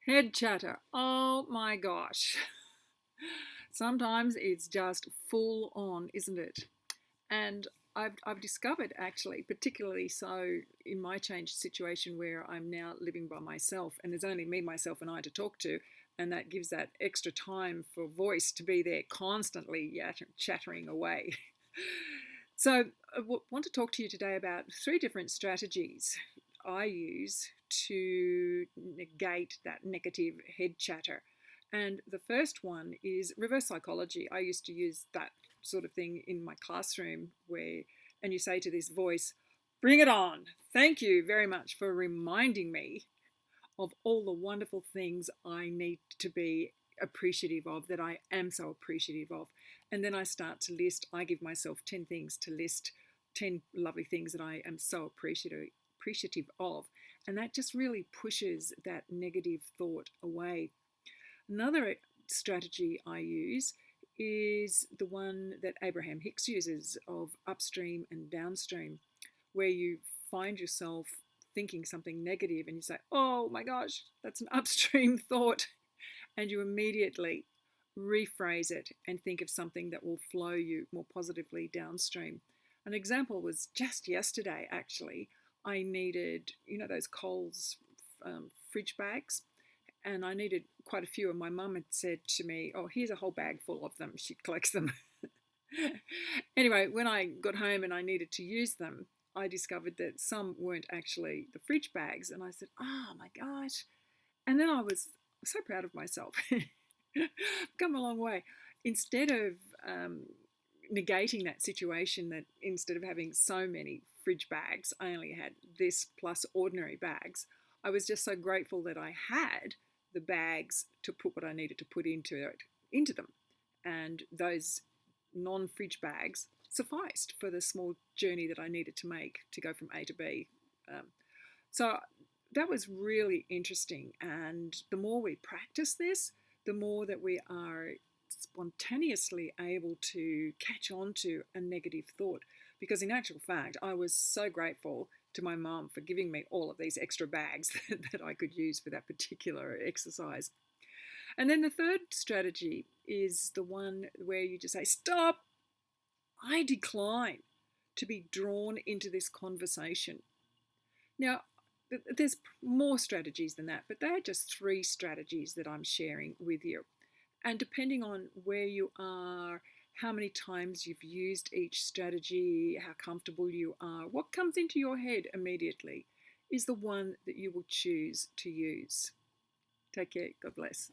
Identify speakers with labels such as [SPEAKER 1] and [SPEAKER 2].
[SPEAKER 1] Head chatter. Oh my gosh. Sometimes it's just full on, isn't it? And I've discovered actually, particularly so in my changed situation where I'm now living by myself and there's only me, myself, and I to talk to, and that gives that extra time for voice to be there constantly chattering away. So, I want to talk to you today about three different strategies I use to negate that negative head chatter. And the first one is reverse psychology. I used to use that sort of thing in my classroom and you say to this voice, bring it on. Thank you very much for reminding me of all the wonderful things I need to be appreciative of, that I am so appreciative of. And then I start to list, I give myself 10 things to list, 10 lovely things that I am so appreciative of. And that just really pushes that negative thought away. Another strategy I use is the one that Abraham Hicks uses of upstream and downstream, where you find yourself thinking something negative and you say, oh my gosh, that's an upstream thought. And you immediately rephrase it and think of something that will flow you more positively downstream. An example was just yesterday, actually. I needed, those Coles fridge bags, and I needed quite a few. And my mum had said to me, oh, here's a whole bag full of them. She collects them. Anyway, when I got home and I needed to use them, I discovered that some weren't actually the fridge bags. And I said, oh my gosh. And then I was so proud of myself. Come a long way. Instead of negating that situation, that instead of having so many fridge bags, I only had this plus ordinary bags, I was just so grateful that I had the bags to put what I needed to put into them. And those non-fridge bags sufficed for the small journey that I needed to make to go from A to B. So that was really interesting. And the more we practice this, the more that we are spontaneously able to catch on to a negative thought. Because in actual fact, I was so grateful to my mum for giving me all of these extra bags that I could use for that particular exercise. And then the third strategy is the one where you just say, stop, I decline to be drawn into this conversation. Now, there's more strategies than that, but they're just three strategies that I'm sharing with you. And depending on where you are, how many times you've used each strategy, how comfortable you are, what comes into your head immediately is the one that you will choose to use. Take care. God bless.